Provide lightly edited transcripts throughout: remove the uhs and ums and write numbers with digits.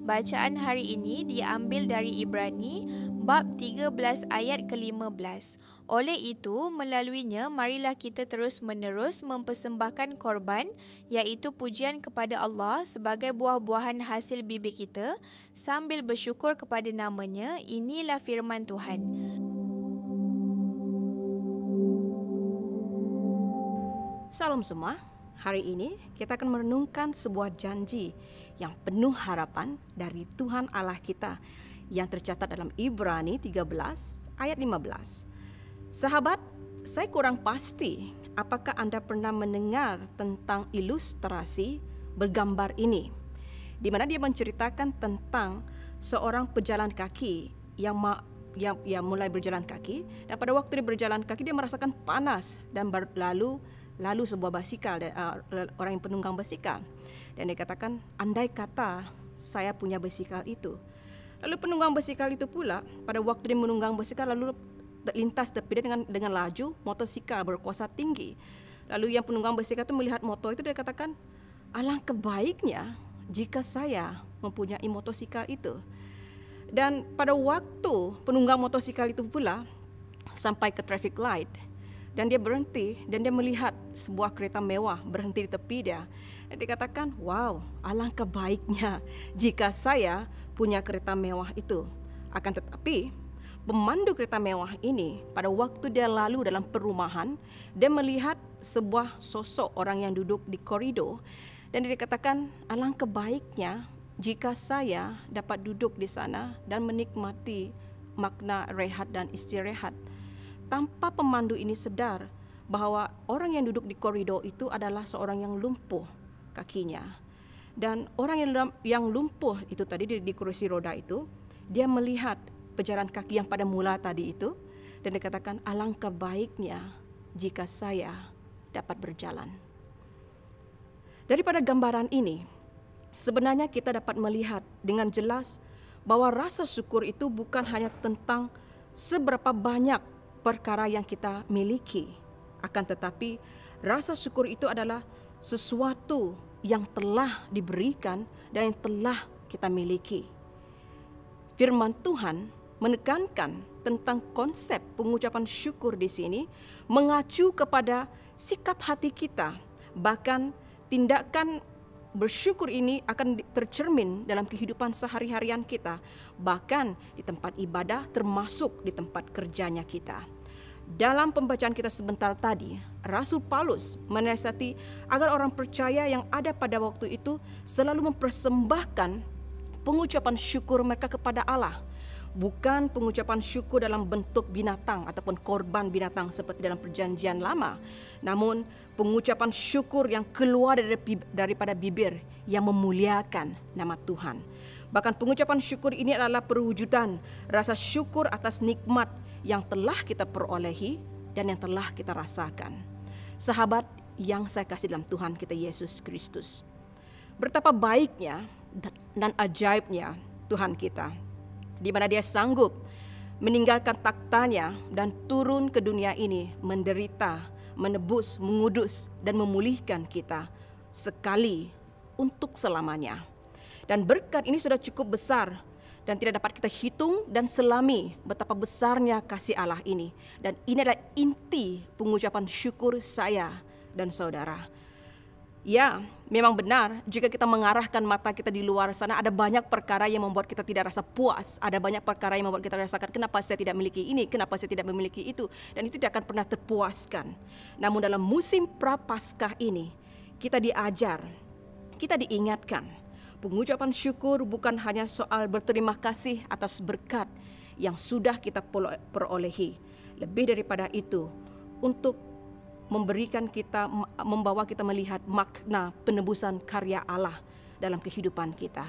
Bacaan hari ini diambil dari Ibrani bab 13 ayat ke-15. Oleh itu, melaluinya marilah kita terus-menerus mempersembahkan korban, iaitu pujian kepada Allah sebagai buah-buahan hasil bibir kita, sambil bersyukur kepada nama-Nya. Inilah firman Tuhan. Salam semua, hari ini kita akan merenungkan sebuah janji yang penuh harapan dari Tuhan Allah kita yang tercatat dalam Ibrani 13 ayat 15. Sahabat, saya kurang pasti apakah Anda pernah mendengar tentang ilustrasi bergambar ini, di mana dia menceritakan tentang seorang pejalan kaki yang mulai berjalan kaki, dan pada waktu dia berjalan kaki dia merasakan panas dan lalu sebuah basikal, orang yang penunggang basikal, dan dia katakan, andai kata saya punya basikal itu. Lalu penunggang basikal itu pula pada waktu dia menunggang basikal lalu lintas tepi dia dengan laju motosikal berkuasa tinggi. Lalu yang penunggang basikal itu melihat motor itu, dia katakan, alangkah baiknya jika saya mempunyai motosikal itu. Dan pada waktu penunggang motosikal itu pula sampai ke traffic light, dan dia berhenti dan dia melihat sebuah kereta mewah berhenti di tepi dia. Dan dia katakan, wow, alangkah baiknya jika saya punya kereta mewah itu. Akan tetapi, pemandu kereta mewah ini pada waktu dia lalu dalam perumahan, dia melihat sebuah sosok orang yang duduk di koridor, dan dia katakan, alangkah baiknya jika saya dapat duduk di sana dan menikmati makna rehat dan istirahat. Tanpa pemandu ini sedar bahawa orang yang duduk di koridor itu adalah seorang yang lumpuh kakinya. Dan orang yang lumpuh itu tadi di kursi roda itu, dia melihat pejalan kaki yang pada mula tadi itu, dan dia katakan, alangkah baiknya jika saya dapat berjalan. Daripada gambaran ini, sebenarnya kita dapat melihat dengan jelas bahwa rasa syukur itu bukan hanya tentang seberapa banyak perkara yang kita miliki, akan tetapi rasa syukur itu adalah sesuatu yang telah diberikan dan yang telah kita miliki. Firman Tuhan menekankan tentang konsep pengucapan syukur di sini mengacu kepada sikap hati kita, bahkan tindakan bersyukur ini akan tercermin dalam kehidupan sehari-harian kita, bahkan di tempat ibadah termasuk di tempat kerjanya kita. Dalam pembacaan kita sebentar tadi, Rasul Paulus menasihati agar orang percaya yang ada pada waktu itu selalu mempersembahkan pengucapan syukur mereka kepada Allah. Bukan pengucapan syukur dalam bentuk binatang ataupun korban binatang seperti dalam perjanjian lama, namun pengucapan syukur yang keluar daripada bibir yang memuliakan nama Tuhan. Bahkan pengucapan syukur ini adalah perwujudan rasa syukur atas nikmat yang telah kita perolehi dan yang telah kita rasakan. Sahabat yang saya kasih dalam Tuhan kita Yesus Kristus, betapa baiknya dan ajaibnya Tuhan kita, di mana Dia sanggup meninggalkan taktanya dan turun ke dunia ini menderita, menebus, mengudus dan memulihkan kita sekali untuk selamanya. Dan berkat ini sudah cukup besar dan tidak dapat kita hitung dan selami betapa besarnya kasih Allah ini. Dan ini adalah inti pengucapan syukur saya dan saudara. Ya, memang benar jika kita mengarahkan mata kita di luar sana, ada banyak perkara yang membuat kita tidak rasa puas. Ada banyak perkara yang membuat kita rasakan, kenapa saya tidak memiliki ini, kenapa saya tidak memiliki itu. Dan itu tidak akan pernah terpuaskan. Namun dalam musim Prapaskah ini, kita diajar, kita diingatkan, pengucapan syukur bukan hanya soal berterima kasih atas berkat yang sudah kita perolehi. Lebih daripada itu, untuk membawa kita melihat makna penebusan karya Allah dalam kehidupan kita.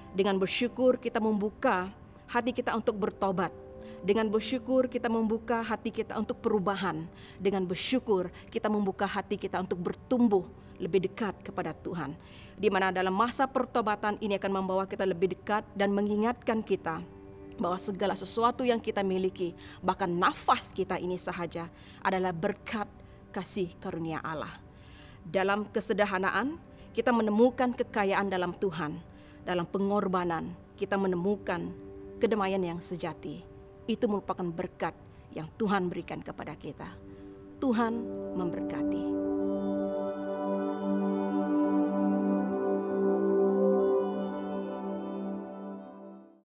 Dengan bersyukur kita membuka hati kita untuk bertobat. Dengan bersyukur kita membuka hati kita untuk perubahan. Dengan bersyukur kita membuka hati kita untuk bertumbuh lebih dekat kepada Tuhan. Di mana dalam masa pertobatan ini akan membawa kita lebih dekat dan mengingatkan kita bahwa segala sesuatu yang kita miliki, bahkan nafas kita ini sahaja, adalah berkat kasih karunia Allah. Dalam kesederhanaan, kita menemukan kekayaan dalam Tuhan, dalam pengorbanan, kita menemukan kedamaian yang sejati. Itu merupakan berkat yang Tuhan berikan kepada kita. Tuhan memberkati.